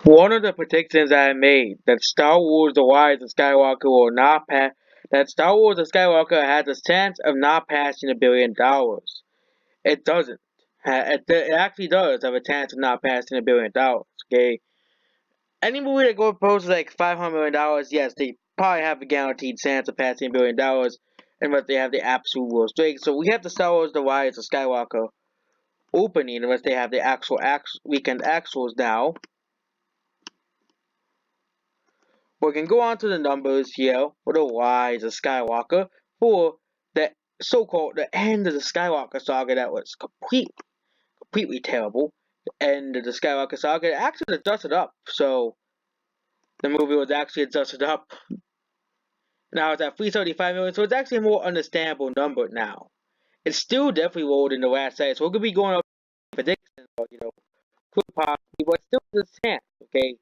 One of the predictions I made that Star Wars: The Rise of Skywalker will not pass. That Star Wars: The Skywalker has a chance of not passing $1 billion. It doesn't. It actually does have a chance of not passing $1 billion. Okay, any movie that goes post like $500 million, yes, they probably have a guaranteed chance of passing $1 billion, unless they have the absolute worst streak. So we have the Star Wars: The Rise of Skywalker opening, unless they have the actual weekend actuals now. We can go on to the numbers here for the rise of Skywalker for the so-called the end of the Skywalker saga that was completely terrible. The end of the Skywalker saga actually adjusted up, so the movie was actually adjusted up. Now it's at 375 million, so it's actually a more understandable number now. It's still definitely lower than the last site, so we're gonna be going up predictions, but could possibly, but still the chance, okay,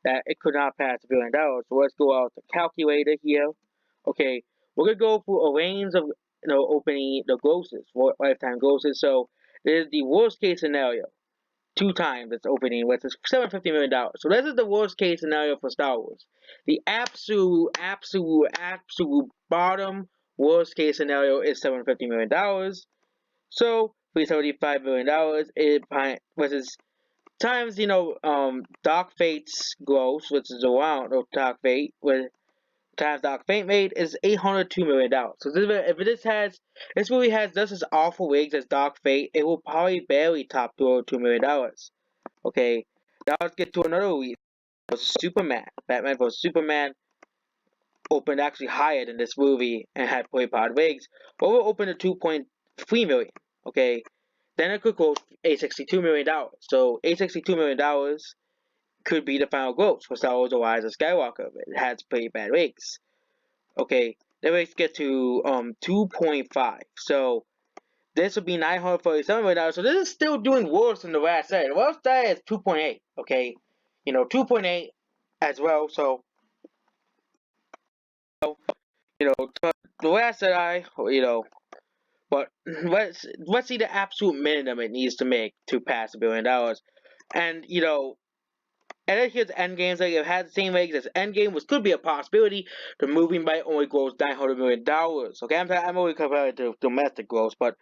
that it could not pass $1 billion. So let's go out the calculator here. Okay, we're gonna go through a range of opening the grosses, lifetime grosses. So this is the worst case scenario. Two times it's opening, which is $750 million. So this is the worst case scenario for Star Wars. The absolute bottom worst case scenario is $750 million. So $375 million which is times Dark Fate's gross, which is around of Dark Fate, with times Dark Fate made is $802 million. So if this movie has just as awful wigs as Dark Fate, it will probably barely top $202 million. Okay, now let's get to another movie. Superman. Batman vs Superman opened actually higher than this movie and had pretty bad wigs. But we'll open at 2.3 million. Okay, then it could go $862 million. So $862 million could be the final gross for Star Wars: The Rise of Skywalker. It has pretty bad rates. Okay, then we get to 2.5. So this would be $947 million. So this is still doing worse than the last set. The last set is 2.8. Okay, 2.8 as well. So the last set but let's see the absolute minimum it needs to make to pass $1 billion. And and then here's Endgame's like it has the same legs as Endgame, which could be a possibility. The movie might only gross $900 million. Okay, I'm only comparing to domestic gross, but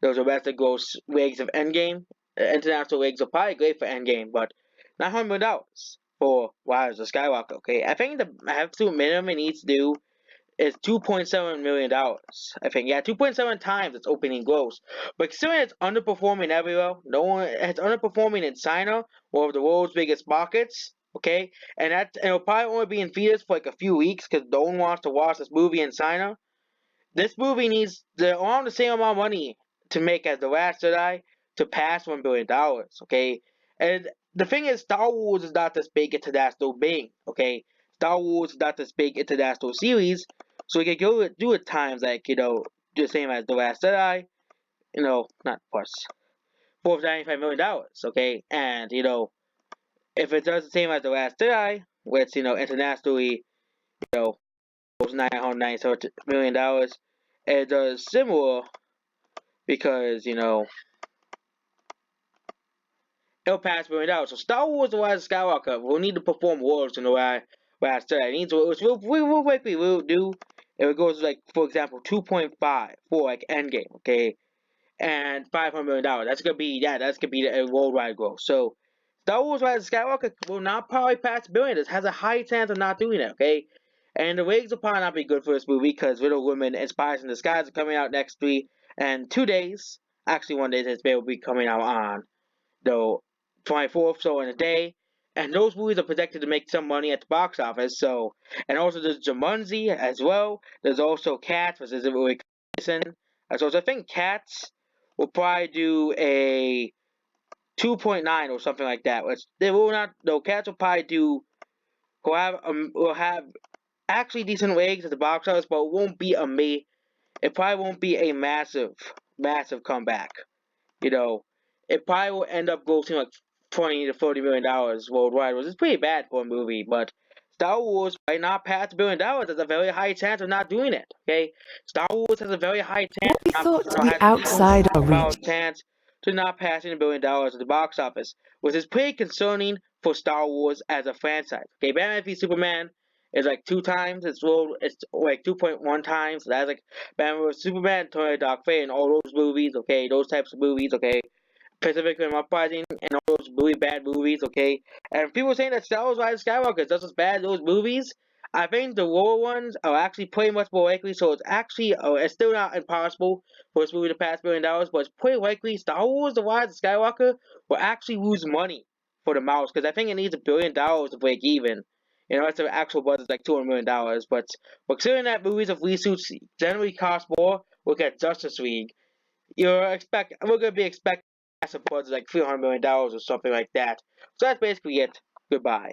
those domestic gross legs of Endgame, international legs are probably great for Endgame, but $900 for Rise of Skywalker. Okay, I think the absolute minimum it needs to do is $2.7 million. I think, yeah, 2.7 times its opening gross. But considering it's underperforming everywhere, it's underperforming in China, one of the world's biggest markets. Okay, and it'll probably only be in theaters for like a few weeks because no one wants to watch this movie in China. This movie needs around the same amount of money to make as The Last Jedi to pass $1 billion. Okay, and the thing is, Star Wars is not this big international being. Okay, Star Wars is not this big international series, so we can do it times like the same as The Last Jedi. Not plus $495 million. Okay, and if it does the same as The Last Jedi, which internationally was $997 million, it does similar because it'll pass $1 billion. So Star Wars: The Rise of Skywalker will need to perform worse than The Last Jedi. It needs which we will likely will do if it goes like, for example, 2.5 for like Endgame, okay, and $500 million. That's gonna be the worldwide growth. So Star Wars: Rise of Skywalker will not probably pass $1 billion. It has a high chance of not doing it, okay. And the ratings will probably not be good for this movie because Little Women and Spies in Disguise are coming out next 2 days. Actually, one day this will be coming out on the 24th, so in a day. And those movies are projected to make some money at the box office. So, and also there's Jumanji as well. There's also Cats, which isn't really consistent. So I think Cats will probably do a 2.9 or something like that. Which they will not. No, Cats will probably do. Will have actually decent ratings at the box office, but it won't be it probably won't be a massive comeback. It probably will end up grossing like $20 to $30 million worldwide, which is pretty bad for a movie. But Star Wars might not pass $1 billion. There's a very high chance of not doing it. Okay, Star Wars has a very high chance. What we thought to be outside our reach. Chance to not passing $1 billion at the box office, which is pretty concerning for Star Wars as a franchise. Okay, Batman v Superman is like 2 times its world. It's like 2.1 times. So that's like Batman vs Superman, Tony Dark Fate, and all those movies. Okay, those types of movies. Okay, Pacific Rim Uprising and all those really bad movies, okay? And people saying that Star Wars Rise of Skywalker is just as bad as those movies. I think the lower ones are actually pretty much more likely, so it's actually, it's still not impossible for this movie to pass $1 billion, but it's pretty likely Star Wars The Rise of Skywalker will actually lose money for the mouse, because I think it needs $1 billion to break even. You know, it's the actual budget is like $200 million, but considering that movies of reshoots generally cost more, look at Justice League. We're gonna be expecting massive budget like $300 million or something like that. So that's basically it. Goodbye.